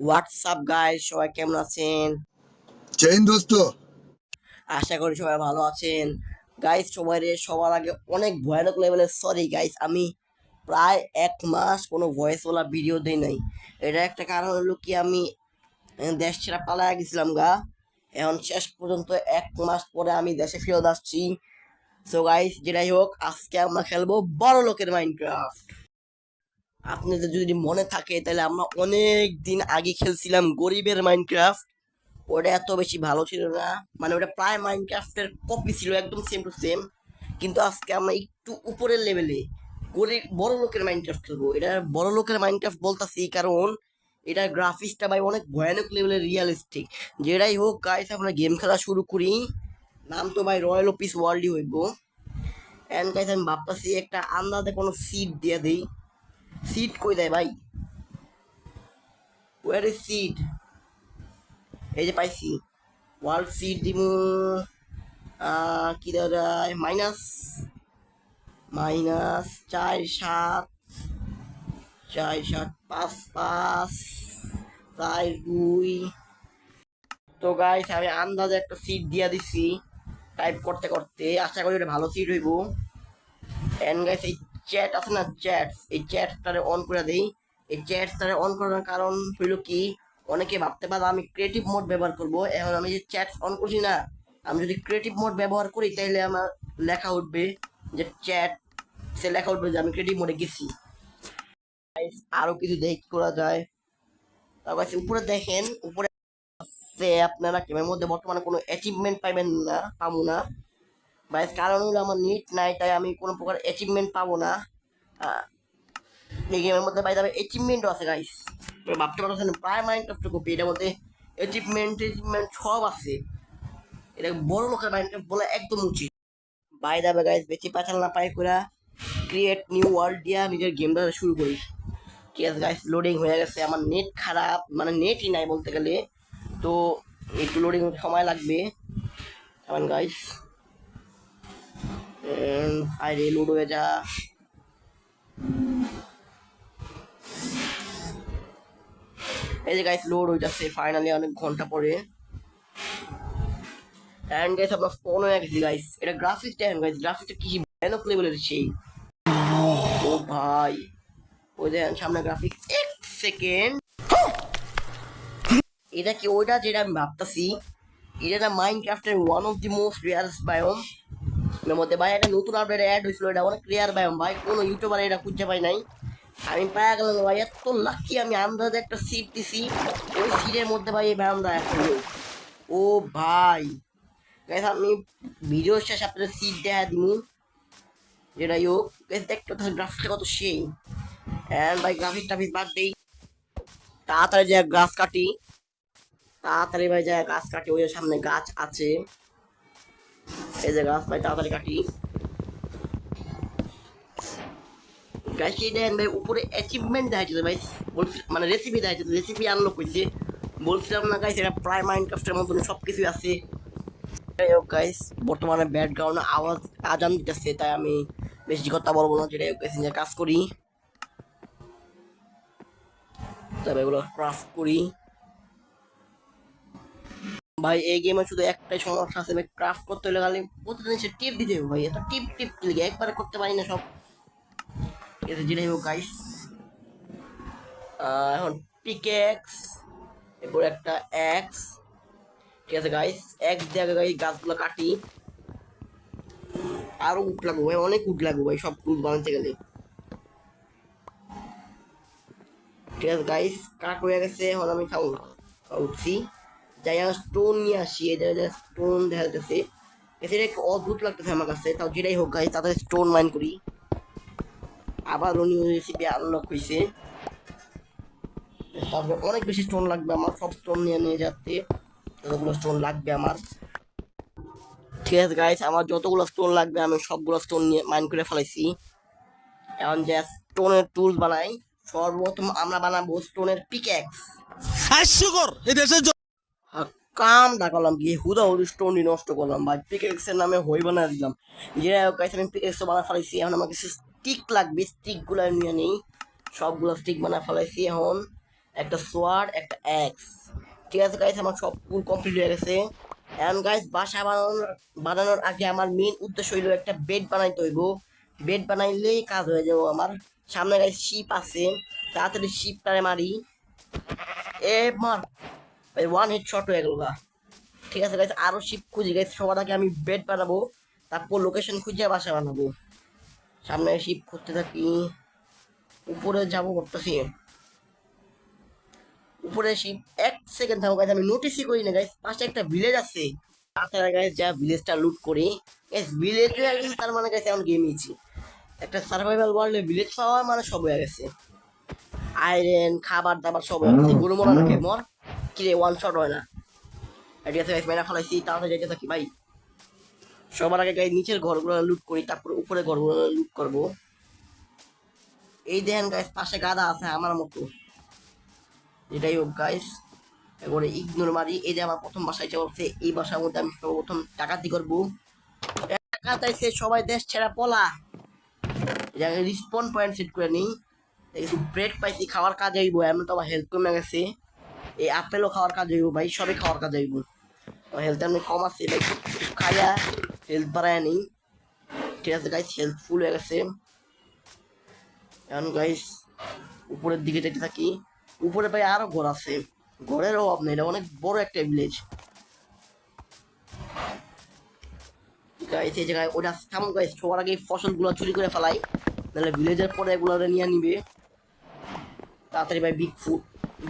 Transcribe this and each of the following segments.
WhatsApp guys, সবাই কেমন আছেন? চেইন দোস্ত। আশা করি সবাই ভালো আছেন। গাইস, সবার আগে অনেক ভয়ানক লেভেলের সরি গাইস, আমি প্রায় 1 মাস কোনো ভয়েসওয়ালা ভিডিও দেই নাই। এটা একটা কারণ হলো কি, আমি দেশ ছেড়ে পালায় গেছিলাম গা। এখন শেষ পর্যন্ত 1 মাস পরে আমি দেশে ফেরত আসছি। সো গাইস, যেটাই হোক, আজকে আমরা খেলবো বড় লোকের মাইনক্রাফট। আপনাদের যদি মনে থাকে তাহলে আমরা অনেক দিন আগে খেলছিলাম গরিবের মাইনক্রাফট। ওটা এত বেশি ভালো ছিল না, মানে ওটা প্রায় মাইনক্রাফটের কপি ছিল, একদম সেম টু সেম। কিন্তু আজকে আমরা একটু উপরের লেভেলে গরিব বড় লোকের মাইনক্রাফট খেলবো। এটা বড় লোকের মাইনক্রাফট বলতাছি কারণ এটার গ্রাফিক্সটা ভাই অনেক ভয়ানক লেভেলের রিয়ালিস্টিক। যেটাই হোক গাইস, আমরা গেম খেলা শুরু করি। নাম তো ভাই রয়্যাল অফিস ওয়ার্ল্ডই হইব। এন্ড গাইস, আমি ভাবতাছি একটা আন্দাজে কোনো সিট দিয়ে দিই। সিট কই দেয় ভাই? Where is seat? এই যে পাইছি, ওয়ার্ল্ড সিট দিমু। কি দেওয়া যায়? Minus minus 4 7, 4 7 5 5 4 2। তো গাইস, আমি আন্দাজে একটা সিট দিয়া দিছি টাইপ করতে করতে। আশা করি এটা ভালো সিট হইব। এন্ড গাইস, এই চ্যাট আছে না, এই চ্যাটটারে অন করে দেই। এই চ্যাটটারে অন করার কারণ হইল কি, অনেকে ভাবতে পারে আমি ক্রিয়েটিভ মোড ব্যবহার করব। এখন আমি যে চ্যাট অন করছি না, আমি যদি ক্রিয়েটিভ মোড ব্যবহার করি তাহলে আমার লেখা উঠবে যে চ্যাট, সে লেখা উঠবে যে আমি ক্রিয়েটিভ মোডে গেছি। আরো কিছু দেখ করা যায়। তারপর উপরে দেখেন, উপরে আছে আপনারা গেমের মধ্যে বর্তমানে কোনো অ্যাচিভমেন্ট পাইবেন না, পাবো না ভাই। কারণ হলো আমার নেট নাই, তাই আমি কোনো প্রকার অ্যাচিভমেন্ট পাবো না। এই গেমের মধ্যে ভাই তবে অ্যাচিভমেন্টও আছে গাইস। তো ভাবতে পারছেন প্রায় মাইনক্রাফট কপি, এটার মধ্যে অ্যাচিভমেন্ট সব আছে। এটা বড় লোকের মাইনক্রাফট বলে একদম উচিত। বাই দাবে গাইস, বেশি পাচাল না পাই করে ক্রিয়েট নিউ ওয়ার্ল্ড দিয়া নিজের গেমটা শুরু করি। ঠিক আছে গাইস, লোডিং হয়ে গেছে। আমার নেট খারাপ, মানে নেটই নাই বলতে গেলে, তো একটু লোডিং সময় লাগবে। এখন গাইস, আরে লোড হয়ে যা। এই যে গাইস, লোড হইতাছে ফাইনালি অনেক ঘন্টা পরে। এন্ড গাইস, আমরা স্পন হয়ে গেছি গাইস। এটা গ্রাফিক্স দেখেন গাইস, গ্রাফিক্সটা কি ভয়ানক লেভেলের সেই। ও ভাই, ওই দেখেন সামনে গ্রাফিক্স। এক সেকেন্ড, এটা কি ওইটা যেটা আমি ভাবতাছি? এটা না মাইনক্রাফটের one of the most rarest biome. এর মধ্যে ভাই একটা নতুন আপডেট অ্যাড হয়েছিল, এটা অনেক রেয়ার বায়োম ভাই, কোনো ইউটিউবার এটা খুঁজে পাই নাই। আমি পাওয়া গেলাম ভাই, এত লাকি। আমি আন্দাজে একটা সিট দিছি, ওই সিটের মধ্যে ভাই এই বায়োমটা এখন। ও ভাই গাইস, আমি ভিডিও শেষে আপনাদের সিট দেখা দিব। যেটাই হোক গাইস, দেখতে গ্রাফিক্সটা কত সেই। এন্ড ভাই গ্রাফিক টাফিক বাদ দেই, তাড়াতাড়ি যে গাছ কাটি, তাড়াতাড়ি ভাই যায় গাছ কাটি। ওই সামনে গাছ আছে, এই যে গাছ ভাই, তাড়াতাড়ি কাটি। গাছ দেন ভাই, উপরে অ্যাচিভমেন্ট দেখাচ্ছে ভাই, বলছি মানে রেসিপি দেখাচ্ছে, রেসিপি আনলক হয়েছে। বলছিলাম না গাইস, এটা প্রায় মাইনক্রাফটের মতন সব কিছুই আছে। যাই হোক গাইস, বর্তমানে ব্যাকগ্রাউন্ডে আওয়াজ আজান দিতেছে, তাই আমি বেশি কথা বলবো না। যেটাই হোক গাইস, কাজ করি, তবে এগুলো ক্রাফট করি। ভাই এই গেমে শুধু একটাই সমস্যা আছে ভাই, ক্রাফট করতে হলে খালি প্রতিদিন সে টিপ দিতে হবে ভাই। এত টিপ টিপ লিখে একবারে করতে পারি না সব। ঠিক আছে, যেটাই হোক গাইস, এখন পিকেক্স, এরপর একটা এক্স। ঠিক আছে গাইস, এক্স দিয়ে আগে গাইস গাছগুলো কাটি। আরো উঠ লাগবো ভাই, অনেক উঠ লাগবো ভাই সব উঠ বানাতে গেলে। ঠিক আছে গাইস, কাট হয়ে গেছে। এখন আমি উঠছি, যাই স্টোন নিয়ে আসি। এটা স্টোন দেখা যাচ্ছে, এটা একটু অদ্ভুত লাগতেছে আমার কাছে। তাও যেটাই হোক গাইস, তাদের স্টোন মাইন করি। আবার উনি রেসিপি আনলক হয়েছে, তারপরে অনেক বেশি স্টোন লাগবে আমার। সব স্টোন নিয়ে নিয়ে যাচ্ছে, যতগুলো স্টোন লাগবে আমার। ঠিক আছে গাইস, আমার যতগুলো স্টোন লাগবে আমি সবগুলো স্টোন নিয়ে মাইন করে ফেলাইছি। এখন যে স্টোনের টুলস বানাই, সর্বপ্রথম আমরা বানাবো স্টোনের পিক্যাক্স। হাস্যকর এই দেশের কাম করলাম কি, হুদা হুদু স্টোনই নষ্ট করলাম ভাই, পিক্যাক্সের নামে হই বানা দিলাম। যেটা গাইস, আমি পিক্যাক্স বানা ফেলাইছি। এখন আমার কিছু স্টিক লাগবে, স্টিক গুলো নিয়ে নেই। সবগুলো স্টিক বানা ফেলাইছি। এখন একটা সোয়ার্ড, একটা এক্স। ঠিক আছে গাইস, আমার সব ফুল কমপ্লিট হয়ে গেছে। এখন গাইস বাসা বানানোর আগে আমার মেন উদ্দেশ্য হইলো একটা বেড বানাইতে হইব। বেড বানাইলেই কাজ হয়ে যাবো আমার। সামনে গাইস শিপ আছে, তাড়াতাড়ি শিপটারে মারি। এ মার ভাই, ওয়ান হেড শট হয়ে গেল গা। ঠিক আছে গাইস, আরো শিপ খুঁজি গাইস। সবার আগে আমি বেড বানাবো, তারপর লোকেশন খুঁজে বাসা বানাবো। সামনে শিপ খুঁজতে থাকি, উপরে যাবো করতেছি। উপরে শিপ, এক সেকেন্ড থাকো গাইস, আমি নোটিসই করি না গাইস পাশে একটা ভিলেজ আছে। তাছাড়া গাইস যা ভিলেজটা লুট করি গাইস, ভিলেজ হয়ে গেছে তার মানে গাইস এখন গেমিয়েছি। একটা সার্ভাইভাল ওয়ার্ল্ডে ভিলেজ পাওয়া মানে সব হয়ে গেছে। আয়রন, খাবার দাবার সব হয়ে গেছে। গরু মরা নাকি মর, কিরে ওয়ান শট হয় না। ঠিক আছে গাইস, মেরা ফেলাইছি, তাড়াতাড়ি যেতে থাকি ভাই। সবার আগে গাইস নিচের ঘরগুলো লুট করি, তারপর উপরে ঘরগুলো লুট করবো। এই দেখেন গাইস পাশে গাদা আছে আমার মতো। এটাই হোক গাইস, এবারে ইগনোর মারি। এই যে আমার প্রথম বাসায় চলছে, এই বাসার মধ্যে আমি সর্বপ্রথম ডাকাতি করবো। ডাকাতাইছে সবাই, দেশ ছেড়া পলা। রিসপন পয়েন্ট সেট করে নিই। দেখছি ব্রেড পাইছি, খাওয়ার কাজ আইব। এমন তো আমার হেলথ কমে গেছে। এই আপেলও খাওয়ার কাজ আইব ভাই, সবই খাওয়ার কাজ আইব। হেলথ এমনি কম আছে ভাই, খাইয়া হেলথ বাড়ায় নিই। ঠিক আছে গাইস, হেলথ ফুল হয়ে গেছে। এখন গাইস উপরের দিকে যেতে থাকি। উপরে ভাই আরো ঘর আছে, ঘরের অভাব নেই, এটা অনেক বড় একটা ভিলেজ। গাইস এই জায়গায় ওটা থামো গাইস, সবার আগে ফসলগুলো চুরি করে ফেলাই, নাহলে ভিলেজের পরে এগুলো নিয়ে নিবে। তাড়াতাড়ি ভাই বিগ ফুড,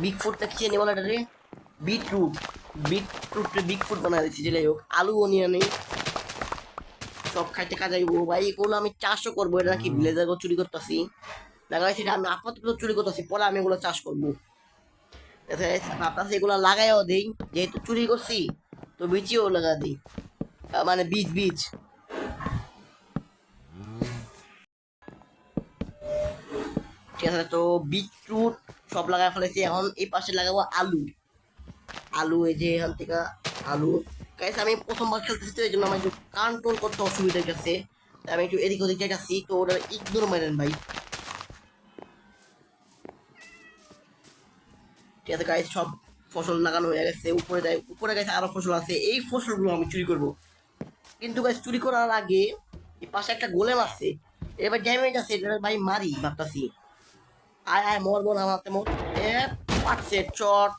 বিগ ফুডটা খেয়ে নেবো না, এটা রে বিটরুট। বিটরুটে বিগ ফুড বানাই দিচ্ছি। যাই হোক আলুও নিয়ে নেই, সব খাইতে কাজ আইবো ভাই। এগুলো আমি চাষও করবো, এটা নাকি ভিলেজের চুরি করতেছি লাগাই, সেটা আমি আপাতত চুরি করতেছি, পরে আমি এগুলো চাষ করবো। ভাবতেছি এগুলো লাগাইও দিই, যেহেতু চুরি করছি তো বিচিও লাগা দিই, মানে বীজ বীজ। ঠিক আছে, তো বিটরুট সব লাগাই ফেলেছি। এখন এই পাশে লাগাবো আলু। আলু এই যে এখান থেকে আলু। গাইস আমি প্রথমবার খেলতেছি তো এই জন্য আমার একটু কন্ট্রোল করতে অসুবিধা গেছে, আমি একটু এদিক ওদিক যাচ্ছি, তো ওটা ইগনোর মারেন ভাই। ঠিক আছে গাইস, সব ফসল লাগানো হয়ে গেছে। উপরে যাই, উপরে গেছে আরো ফসল আছে, এই ফসলগুলো আমি চুরি করব। কিন্তু গাইস চুরি করার আগে এই পাশে একটা গোলেম আছে, এবার ড্যামেজ আছে, এটা ভাই মারি ভাবতাছি। আয় আয় মরবো না, মারতে মর। এ পাটছে চট।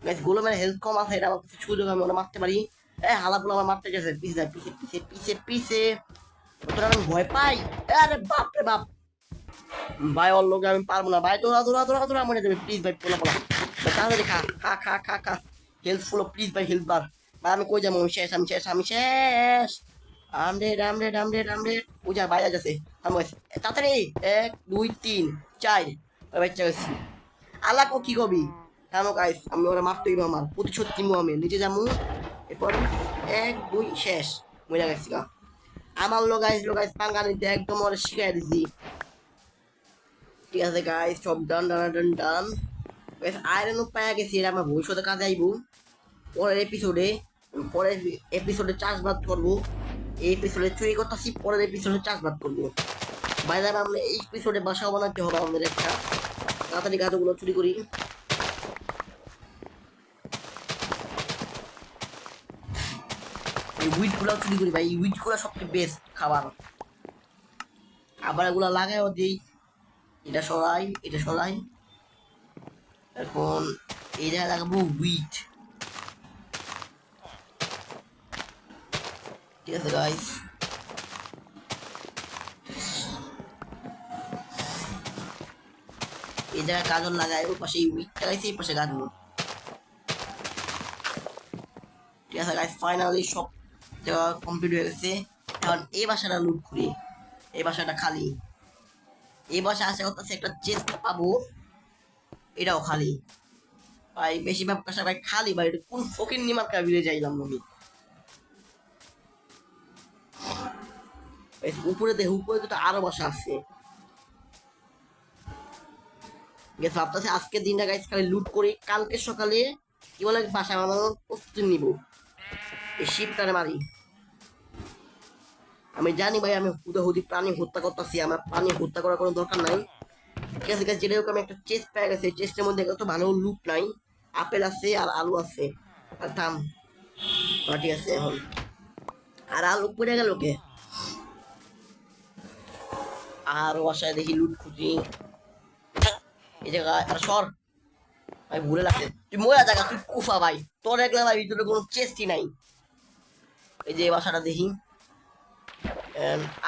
গাইস গোলেমের হেলথ কম আছে, এটা আমার সুযোগ, আমি ওরা মারতে পারি। এ হালাগুলো আমার মারতে গেছে, পিছে যায়, পিছে পিছে পিছে পিছে। তোরা আমি ভয় পাই। আরে বাপ রে বাপ ভাই, ওর লোকে আমি পারবো না ভাই। তোরা তোরা তোরা তোরা মরে যাবে প্লিজ ভাই, পোলা পোলা ভাই, তাড়াতাড়ি খা খা খা খা খা। হেলথ ফুল প্লিজ ভাই, হেলথ বার ভাই। আমি কই যাবো, আমি শেষ, আমি শেষ, আমি শেষ। আমরেড আমরেড আমরেড আমরেড। পূজা বাইরে যাচ্ছে, আমি তাড়াতাড়ি 1 2 3 4 বাচ্চা গেছি। আলাকো কি কবি থামো গাইস, আমি ওরা মারতেই আমার প্রতিশোধ নিবো, আমি নিচে যাবো। এরপর 1 2 শেষ, মজা গেছি গা। আমার লো গাইস পাঙ্গা নিতে একদম ওরা শিখাই দিছি। ঠিক আছে গাইস, সব ডান ডান ডান ডান। গাইস আয়রন পায়া গেছি, এটা আমার ভবিষ্যতে কাজে আইবো। পরের এপিসোডে, পরের এপিসোডে চাষবাদ করবো। এই এপিসোডে চুরি করতেছি, পরের এপিসোডে চাষবাদ করবো। বাইরে আমরা এই এপিসোডে বাসাও বানাতে হবে আমাদের একটা। তাড়াতাড়ি গাছগুলো চুরি করি। এই উইটগুলো চুরি করি ভাই, এই উইটগুলো সবচেয়ে বেস্ট খাবার। আবার এগুলো লাগাইও দিই। এটা সরাই, এটা সরাই। এখন এই জায়গায় লাগাবো উইট। ঠিক আছে গাইস, এই জায়গায় গাজর লাগাই, ওই পাশে উইট লাগাইছি, এই পাশে গাজর। ঠিক আছে গাইস, ফাইনালি সব জায়গা কমপ্লিট হয়ে গেছে। এখন এই বাসাটা লুট করি, এই বাসাটা খালি। এই বাসা আশা করতেছে একটা চেস্ট পাবো, এটাও খালি ভাই। বেশিরভাগ বাসা ভাই খালি ভাই, এটা কোন ফকির নিমার কাবিলে যাইলাম আমি। উপরে দেখ, উপরে তো আরো বাসা আছে। গেছে ভাবতেছে আজকের দিনটা গাইস খালি লুট করি, কালকে সকালে কি বলে বাসা বানানোর প্রস্তুতি নিব। এই শিপটারে মারি। আমি জানি ভাই আমি হুদাহুদি প্রাণী হত্যা করতেছি, আমার প্রাণী হত্যা করার কোনো দরকার নাই। ঠিক আছে গাইস, যেরকম আমি একটা চেস্ট পেয়ে গেছে, চেস্টের মধ্যে কত ভালো লুট নাই, আপেল আছে আর আলু আছে। আর থাম, ঠিক আছে এখন। আর আলু পড়ে গেল কে? আর বাসায় দেখি লুট খুঁজি এই জায়গায়। আর সর ভাই, ভুলে লাগছে, তুই মরা জায়গা, তুই কুফা ভাই, তোর একলা ভাই ভিতরে কোনো চেষ্টি নাই। এই যে বাসাটা দেখি,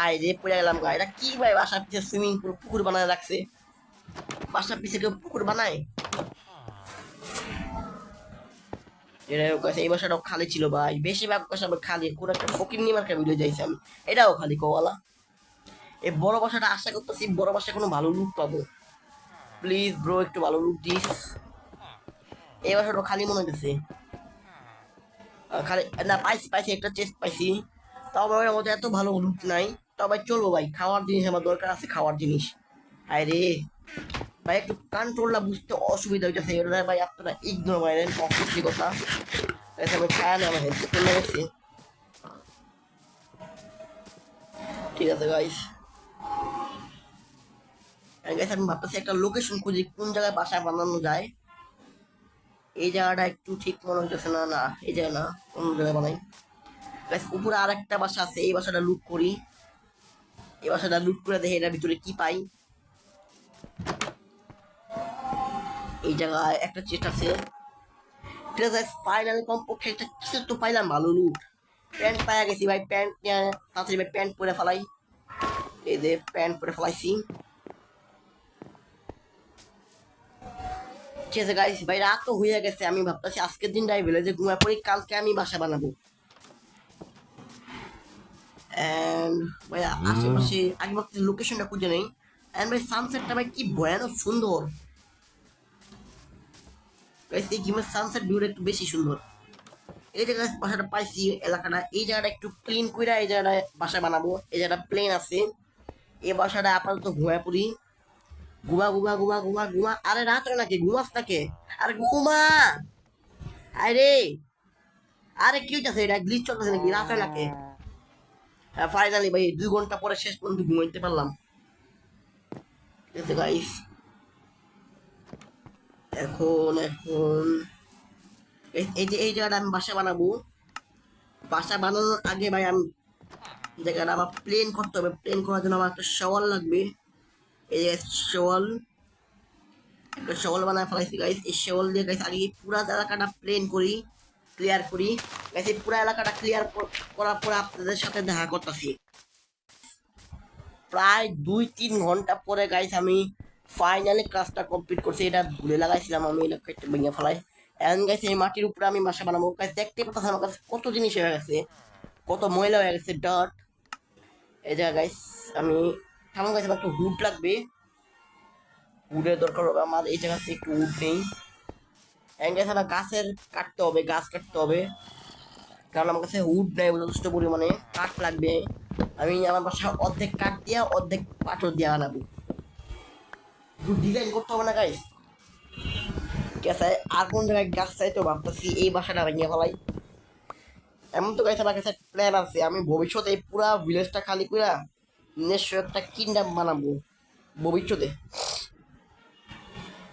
আয় রে পড়ে গেলাম গা। এটা কি ভাই, বাসার পিছিয়ে সুইমিং পুল পুকুর বানায় রাখছে? বাসার পিছিয়ে কেউ পুকুর বানায়? এই বাসাটাও খালি ছিল ভাই, বেশিরভাগ বাসা খালি, কোনো একটা ফকির নিমার ভিডিও যাইছি আমি, এটাও খালি কওয়ালা। এই বড় বাসাটা আশা করতেছি বড় বাসায় কোনো ভালো লুট পাবো। প্লিজ ব্রো, একটু ভালো লুট দিস। এই বাসাটা খালি মনে হইতেছে, খালি না। পাইছি পাইছি, একটা চেস্ট পাইছি, তাও ভাই আমার মধ্যে এত ভালো লুট নাই। তাও ভাই চলবো ভাই, খাওয়ার জিনিস আমার দরকার আছে, খাওয়ার জিনিস। আরে রে ভাই, একটু কন্ট্রোলটা বুঝতে অসুবিধা হইতেছে, এটা ভাই আপনারা ইগনোর করেন, অফিসলি কথা। আমি খায় না, আমার হেলথ চলে গেছে। ঠিক আছে গাইস, আমি ভাবতেছি একটা লোকেশন খুঁজি, কোন জায়গায় বাসা বানানো যায়। এই জায়গাটা একটু ঠিক মনে হইতেছে না, না এই জায়গা না, অন্য জায়গায় বানাই। উপরে আর একটা বাসা আছে, এই বাসাটা লুট করি। এই বাসাটা লুট করে দেখে এটার ভিতরে কি পাই। এই জায়গায় একটা চেস্ট আছে। ঠিক আছে, ফাইনালি কমপক্ষে একটা কিছু তো পাইলাম, ভালো লুট। প্যান্ট পাইয়া গেছি ভাই, প্যান্ট তাড়াতাড়ি ভাই প্যান্ট পরে ফেলাই। এই যে প্যান্ট পরে ফেলাইছি। ঠিক আছে গাইস, ভাই রাত তো হয়ে গেছে, আমি ভাবতেছি আজকের দিনটাই ভিলেজে ঘুমায় পড়ি, কালকে আমি বাসা বানাবো। এন্ড ভাই আশেপাশে আগে ভাবতেছি লোকেশনটা খুঁজে নেই। এন্ড ভাই সানসেটটা ভাই কি ভয়ানক সুন্দর গাইস, এই গেমের সানসেট ভিউটা একটু বেশি সুন্দর। এই জায়গায় বাসাটা পাইছি, এলাকাটা, এই জায়গাটা একটু ক্লিন করে এই জায়গাটায় বাসা বানাবো। এই জায়গাটা প্লেন আছে, এই বাসাটা আপাতত ঘুমায় পড়ি। ঘুমা ঘুমা ঘুমা ঘুমা ঘুমা, আরে রাত হয় নাকি, ঘুমাস নাকি? আরে ঘুমা, আরে আরে কি হইতাছে, এটা গ্লিচ চলতেছে নাকি? রাত হয় নাকি? হ্যাঁ ফাইনালি ভাই 2 ঘন্টা পরে শেষ পর্যন্ত ঘুমাইতে পারলাম। ঠিক আছে গাইস, এখন এখন এই যে এই জায়গাটা আমি বাসা বানাবো। বাসা বানানোর আগে ভাই আমি জায়গাটা আমার প্লেন করতে হবে। প্লেন করার জন্য আমার একটা শাওয়াল লাগবে। এই যে শাওয়াল, একটা শাওয়াল বানায় ফেলাইছি গাইস। এই শাওয়াল দিয়ে গাইস আগে পুরো এলাকাটা প্লেন করি, ক্লিয়ার করি গাইস। এই পুরো এলাকাটা ক্লিয়ার করার পরে আপনাদের সাথে দেখা করতেছি। প্রায় 2-3 ঘন্টা পরে গাইস আমি ফাইনালি কাজটা কমপ্লিট করছি। এটা ভুলে লাগাইছিলাম আমি, এটা কেটে ভেঙে ফেলাই। এখন গাইস এই মাটির উপরে আমি বাসা বানাবো গাইস। দেখতে পাচ্ছেন আমার কাছে কত জিনিস হয়ে গেছে, কত ময়লা হয়ে গেছে, ডার্ট। এই জায়গা গাইস আমি থামো গাইস, আমার একটু হুড লাগবে, উডের দরকার হবে আমার। এই জায়গাতে একটু উড নেই। এখন গাইস আমার গাছের কাটতে হবে, গাছ কাটতে হবে, কারণ আমার কাছে উড নেই যথেষ্ট পরিমাণে, কাঠ লাগবে। আমি আমার বাসা অর্ধেক কাঠ দিয়া অর্ধেক পাথর দিয়া বানাবো। ডিজাইন করতে হবে না গাইস। ঠিক আছে, আর কোন জায়গায় গাছ চাই তো ভাবতেছি এই বাসাটা ভেঙে ফেলাই। এমন তো গাইস আমার কাছে প্ল্যান আছে, আমি ভবিষ্যতে এই পুরা ভিলেজটা খালি করে নিজস্ব একটা কিংডম বানাবো ভবিষ্যতে।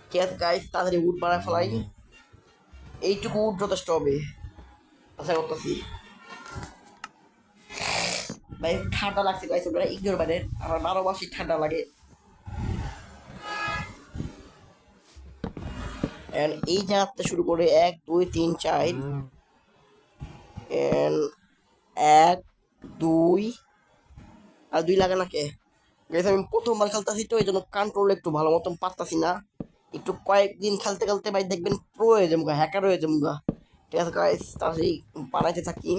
ঠিক আছে গাইস, তাড়াতাড়ি উড বানায় ফেলাই, এইটুকু উড যথেষ্ট হবে আশা করতেছি। ভাই ঠান্ডা লাগছে গাইস, ওটা ইগনোর বাইরে, আমার 12 মাসই ঠান্ডা লাগে। এই জায়গাতে শুরু করে 1 2 3 4 1 2 আর 2 লাগে নাকি গাইস? আমি প্রথমবার খেলতেছি তো এই জন্য কন্ট্রোল একটু ভালো মতন পারতাছি না। একটু কয়েকদিন খেলতে খেলতে ভাই দেখবেন প্রো হয়ে যাবো, হ্যাকার হয়ে যাবো। ঠিক আছে গাইস, তাড়াতাড়ি বানাইতে থাকি।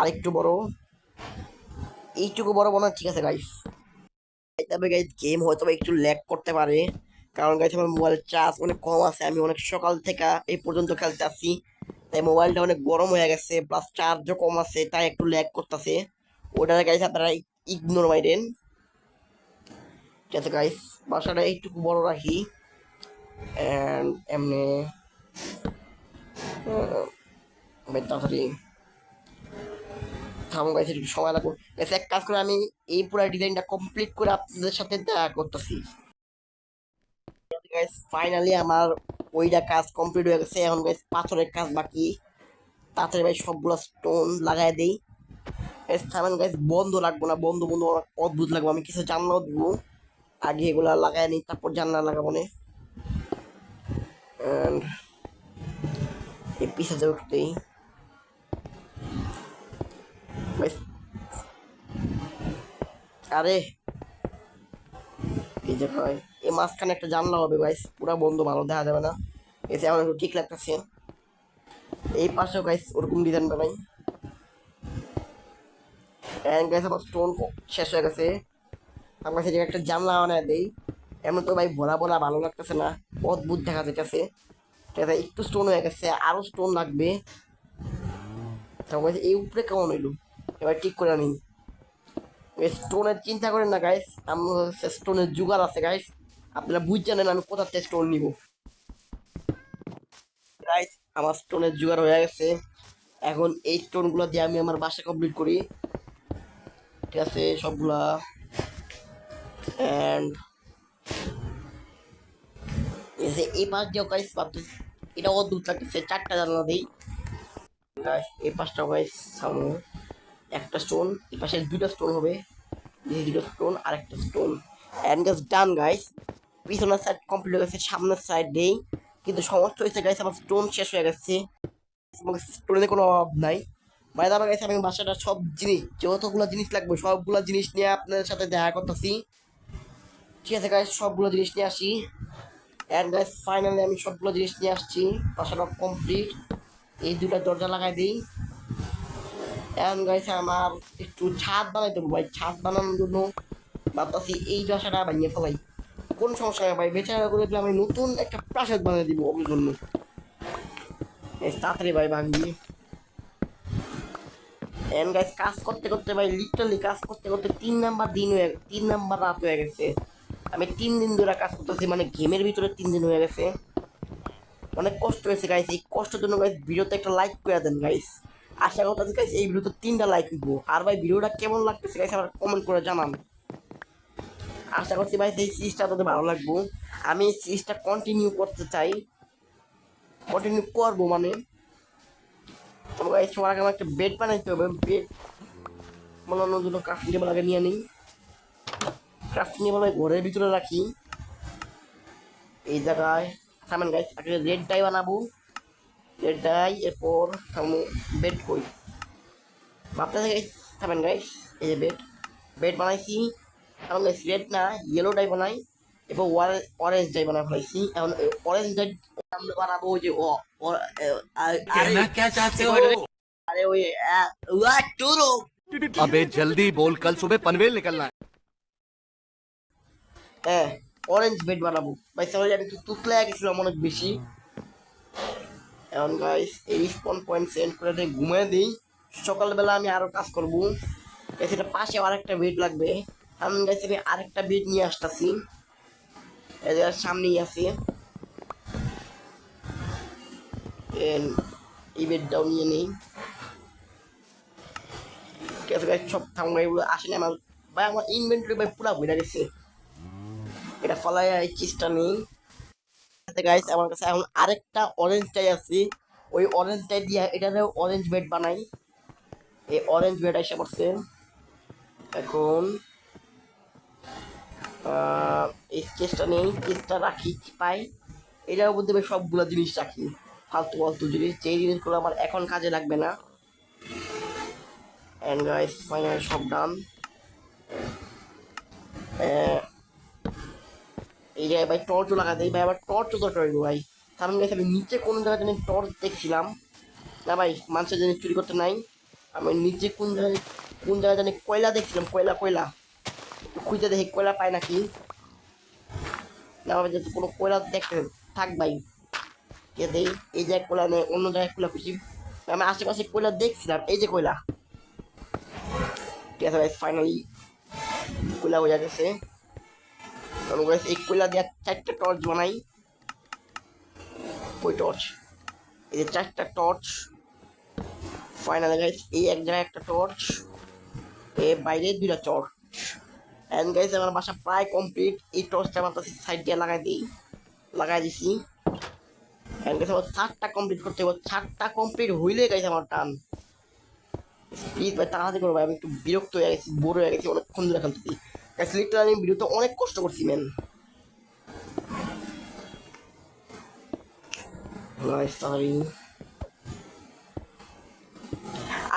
আরেকটু বড়, এইটুকু বড় মনে হয়। ঠিক আছে গাইস, তবে গাইস গেম হয়তো একটু ল্যাগ করতে পারে, কারণ গাইস আমার মোবাইলের চার্জ অনেক কম আছে। আমি অনেক সকাল থেকে এই পর্যন্ত খেলতে আসছি, তাই মোবাইলটা অনেক গরম হয়ে গেছে, প্লাস চার্জও কম আছে, তাই একটু ল্যাগ করতেছে। ওটা গাইস আপনারা ইগনোর মাইরেন। ঠিক আছে গাইস, বাসাটা একটু বড় রাখি। এমনি তাড়াতাড়ি থামো গাইস, একটু সময় লাগবে গাইস। এক কাজ করে আমি এই পুরো ডিজাইনটা কমপ্লিট করে আপনাদের সাথে দেখা করতেছি গাইস। ফাইনালি আমার ওইটা কাজ কমপ্লিট হয়ে গেছে। এখন গাইস পাথরের কাজ বাকি। তাড়াতাড়ি ভাই সবগুলো স্টোন লাগাই দেই গাইস। থামেন গাইস, বন্ধ রাখবো না, বন্ধ বন্ধ অদ্ভুত লাগবো। আমি কিছু জানলাও দিব, আগে এগুলা লাগাই নিই, তারপর জানলা লাগাবো না। And এই পিছনে উঠতেই গাইস, আরে এই যে ভাই এই মাঝখানে একটা জানলা হবে গাইস, পুরা বন্ধ, ভালো দেখা যাবে না। এসে আমার একটু ঠিক লাগতেছে। এই পাশেও গাইস ওরকম ডিজাইন বানাই। এন্ড গাইস আমার স্টোন শেষ হয়ে গেছে। আমার কাছে একটা জানলা বানায় দেই। এমন তো ভাই ভরা ভরা ভালো লাগতেছে না, অদ্ভুত দেখা যাইতেছে। ঠিক আছে, একটু স্টোন হয়ে গেছে, আরো স্টোন লাগবে। তারপর এই উপরে কেমন হইলো, এবার ঠিক করে নিই। স্টোনের চিন্তা করেন না গাইস, আমার স্টোনের জোগাড় আছে গাইস। আপনারা বুঝ জানেন আমি কোথা থেকে স্টোন নিব গাইস। আমার স্টোনের জোগাড় হয়ে গেছে। এখন এই স্টোনগুলো দিয়ে আমি আমার বাসা কমপ্লিট করি। ঠিক আছে, সবগুলা। অ্যান্ড এই পাশ দিয়েও গাইস ভাবতে এটা অদ্ভুত লাগতেছে, 4টা জানলা দিই গাইস। এই পাশটাও গাইস সামনে একটা স্টোন, এই পাশে 2টা স্টোন হবে, এই 2টা স্টোন আর একটা stone. And guys done guys, পিছনের সাইড কমপ্লিট হয়ে গেছে, সামনের সাইড দেই। কিন্তু সমস্যা হয়েছে গাইস, আমার স্টোন শেষ হয়ে গেছে, স্টোনের কোনো অভাব নাই। বাইরে আমার কাছে আমি বাসাটা সব জিনিস, যতগুলো জিনিস লাগবে সবগুলো জিনিস নিয়ে আপনাদের সাথে দেখা করতেছি। ঠিক আছে গাইস, সবগুলো জিনিস নিয়ে আসি। অ্যান্ড গাইস ফাইনালি আমি সবগুলো জিনিস নিয়ে আসছি, বাসাটা কমপ্লিট। এই 2টা দরজা লাগাই দিই। অ্যান্ড গাইস আমার একটু ছাদ বানাইতে হবে ভাই। ছাদ বানানোর জন্য ভাবতেছি এই বাসাটা বানিয়ে ফেলাই। কোন সমস্যা নেই ভাই, বেচারা করে দিলে আমি নতুন একটা প্রাসাদ বানিয়ে দিব ওর জন্য। তাড়াতাড়ি ভাই ভাঙবি। এন্ড গাইস কাজ করতে করতে ভাই, লিটারালি কাজ করতে করতে 3 নাম্বার রাত হয়ে গেছে। আমি 3 দিন ধরে কাজ করতেছি, মানে গেমের ভিতরে 3 দিন হয়ে গেছে। অনেক কষ্ট হয়েছে গাইস। এই কষ্টের জন্য গাইস ভিডিওতে একটা লাইক করে দেন গাইস। আশা করতেছি গাইস এই ভিডিওতে 3টা লাইক দিব। আর ভাই ভিডিওটা কেমন লাগতেছে গাইস আমার কমেন্ট করে জানান। আশা করছি ভাই এই সিরিজটা আপনাদের ভালো লাগবে। আমি এই সিরিজটা কন্টিনিউ করতে চাই, কন্টিনিউ করবো মানে। তো গাইস সবার আগে আমার একটা বেড বানাইতে হবে। বেড বানানোর জন্য ক্রাফটিং টেবিল আগে নিয়ে নিই। ক্রাফটিং টেবিল ঘরের ভিতরে রাখি এই জায়গায়। সামান গাইস আগে রেড ডাই বানাবো, রেড ডাই। এরপর বেড কই ভাবতেছে গাইস। সামান গাইস এই যে বেড বানাইছি। এখন গাইস রেড না, ইয়েলো ডাই বানাই। এরপর অরেঞ্জ ডাই বানাই ফেলাইছি। এখন অরেঞ্জ ডাই আমরা বানাবো ওই যে আরে ওই টুরো। अबे जल्दी बोल, कल सुबह पनवेल निकलना है। হ্যাঁ অরেঞ্জ বেড বানাবো ভাই। সরি আমি একটু তুতলে গেছিলাম অনেক বেশি। এখন গাইস এই স্পন পয়েন্ট সেন্ড করে দিয়ে ঘুমিয়ে দিই। সকালবেলা আমি আরো কাজ করবো। সেটা পাশে আরেকটা বেড লাগবে। আমি গাইস আমি আরেকটা বেড নিয়ে আসতেছি, এদের সামনেই আছে। এই বেডটাও নিয়ে নেই। ঠিক আছে গাইস, সব থাম এগুলো আসেনি আমার ভাই। আমার ইনভেন্টরি ভাই পুরা ভরে গেছে, এটা ফলাই এই চিজটা নেই। গাইস আমার কাছে এখন আরেকটা অরেঞ্জ টাই আছে, ওই অরেঞ্জ টাই দিয়ে এটাতে অরেঞ্জ বেড বানাই। এই অরেঞ্জ বেড এসে পড়ছে। এখন এই চেষ্টা নেই, চেষ্টা রাখি কি পাই। এটার মধ্যে আমি সবগুলো জিনিস রাখি, ফালতু ফালতু জিনিস, যেই জিনিসগুলো আমার এখন কাজে লাগবে না। অ্যান্ড গাইস ফাইনালি সব ডান। এই জায়গায় ভাই টর্চও লাগা দেয় ভাই। আবার টর্চও দরকার হইব ভাই। কারণ গাইস আমি নিচে কোনো জায়গায় জানি টর্চ দেখছিলাম না ভাই, মানুষের জানি চুরি করতে নাই। আমি নিচে কোন জায়গায় জানি কয়লা দেখছিলাম, কয়লা একটু খুঁজে দেখি কয়লা পায় নাকি। না ভাই যদি কোনো কয়লা দেখতে থাক ভাই কে দেই। এই জায়গায় কয়লা নেই, অন্য জায়গায় কয়লা খুঁজি। আমি আশেপাশে কয়লা দেখছিলাম, এই যে কয়লা। ঠিক আছে ভাই ফাইনালি কয়লা হয়ে গেছে। এই কয়লা দিয়ে 4টা টর্চ বানাই। কই টর্চ, এই যে 4টা টর্চ। ফাইনালি গাইস এই এক জায়গায় একটা টর্চ। এ বাইরে দুইটা চর। এন্ড গাইস আমার বাসা প্রায় কমপ্লিট। এই টর্চটা আমার সাইড দিয়ে লাগাই দিছি। এন্ড গাইস আমার 4টা কমপ্লিট করতে হবে। 4টা কমপ্লিট হইলে গাইস আমার টান। প্লিজ ভাই তাড়াতাড়ি করো ভাই, আমি একটু বিরক্ত হয়ে গেছি, বোর হয়ে গেছি অনেকক্ষণ ধরে খেলতেছি। গাইস লিটারালি আমি ভিডিওতে অনেক কষ্ট করছি ম্যান। গাইস তাড়াতাড়ি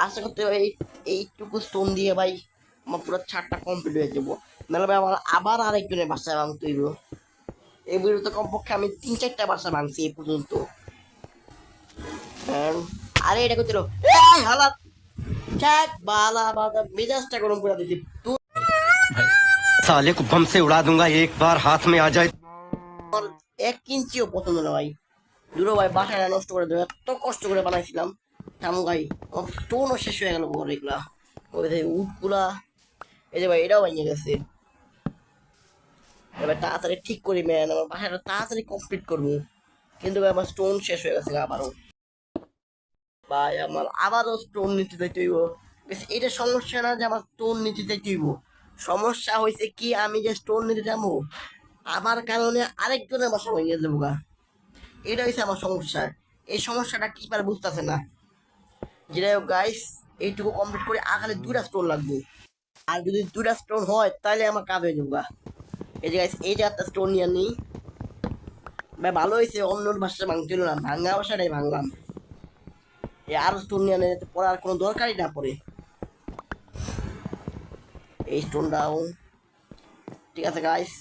আশা করতে ভাই এইটুকু স্টোন দিয়ে ভাই আমার পুরো 4টা কমপ্লিট হয়ে যাবো। নাহলে ভাই আমার আবার আরেকজনের বাসা ভাঙতে হইব। এই ভিডিওতে কমপক্ষে আমি 3-4টা বাসা ভাঙছি এই পর্যন্ত। আরে এটা করছিল হালাত ঠ্যাক বালা বালা মেজাজটা গরম করে দিছি। তুই साले को बम से उड़ा दूंगा एक बार हाथ में आ जाए। আমার 1 ইঞ্চিও পছন্দ না ভাই। দুটো ভাই বাসাটা নষ্ট করে দেবে, এত কষ্ট করে বানাইছিলাম। থামো ভাই, আমার টোনও শেষ হয়ে গেল বড় এগুলা। ওই যে উটগুলা, এই যে ভাই এটাও ভেঙে গেছে। এবার তাড়াতাড়ি ঠিক করি ম্যান, আমার বাসাটা তাড়াতাড়ি কমপ্লিট করবো। কিন্তু ভাই আমার স্টোন শেষ হয়ে গেছে আবারও। ভাই আমার আবারও স্টোন নিতে যাইতে হইব। এটা সমস্যা না যে আমার স্টোন নিতে যাইতে হইব, সমস্যা হয়েছে কি আমি যে স্টোন নিতে যাবো আমার কারণে আরেকজনের বাসা ভেঙে যাবো গা। এটা হচ্ছে আমার সমস্যা। এই সমস্যাটা কি পারে বুঝতেছে না। যেটা হোক গাইস, এইটুকু কমপ্লিট করে আখানে 2টা স্টোন লাগবে। আর যদি 2টা স্টোন হয় তাহলে আমার কাজ হয়ে যাবো গা। এই যে গাইস এই যে একটা স্টোন নিয়ে নিই ভাই, ভালো হয়েছে অন্য বাসা ভাঙছিল না, ভাঙা বাসাটাই ভাঙলাম। এই আরো স্টোন নিয়ে নিতে পড়ার কোনো দরকারই না পড়ে। এই স্টোনটাও ঠিক আছে গাইস,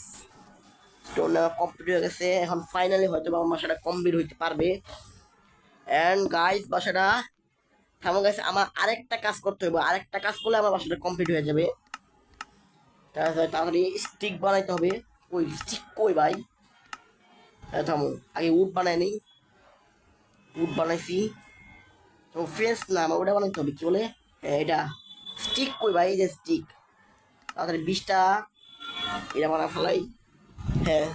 স্টোনটা কমপ্লিট হয়ে গেছে। এখন ফাইনালি হয়তো আমার বাসাটা কমপ্লিট হইতে পারবে। অ্যান্ড গাইস বাসাটা থামো গাইস, আমার আরেকটা কাজ করতে হবে। আরেকটা কাজ করলে আমার বাসাটা কমপ্লিট হয়ে যাবে। তাড়াতাড়ি স্টিক বানাইতে হবে। কই স্টিক কই ভাই? থামো, আগে উড বানাই নিই। উড বানাইছি তো ফেন্স না, আমার ওটা বানাইতে হবে। কি বলে এটা স্টিক কই ভাই? এই যে স্টিক, তাড়াতাড়ি 20টা এটা বানায় ফেলাই। হ্যাঁ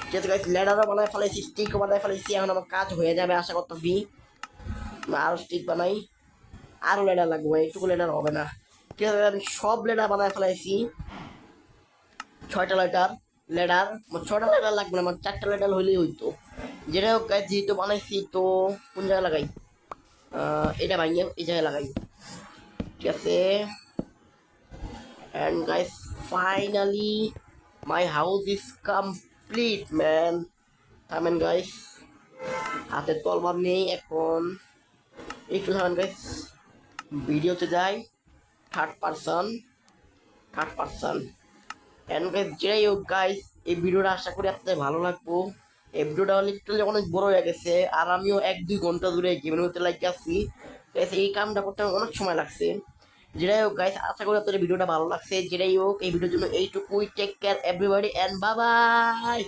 ঠিক আছে গাইস, ল্যাডারও বানায় ফেলাইছি, স্টিকও বানায় ফেলাইছি। এখন আমার কাজ হয়ে যাবে আশা করতেছি। আরও স্টিক বানাই, আরও লেডার লাগবে, এইটুকু লেডার হবে না। ঠিক আছে আমি সব লেডার বানায় ফেলাইছি। 6টা লেডার 6টা লেডার লাগবে না, আমার 4টা লেডার হইলেই হইতো। যেটা হোক গাইস, যেহেতু বানাইছি তো কোন জায়গায় লাগাই? এটা ভাঙিয়ে এই জায়গায় লাগাই। ঠিক আছে and guys finally my house is complete man. থামেন গাইস, হাতে তলবার নেই এখন, একটু থামেন গাইস। ভিডিওতে যাই, থার্ড পারসন এন্ড গাইস যেই হোক গাইস, এই ভিডিওটা আশা করি আপনাদের ভালো লাগবো। এই ভিডিওটা লিটারালি অনেক বড় হয়ে গেছে, আর আমিও 1-2 ঘন্টা ধরে গেমের মধ্যে লাগে আছি। এই কামটা করতে আমার অনেক সময় লাগছে। যেটাই হোক গাইস, আশা করি আপনাদের ভিডিওটা ভালো লাগছে। যেটাই হোক এই ভিডিওর জন্য এইটুকুই। Take care everybody and bye by.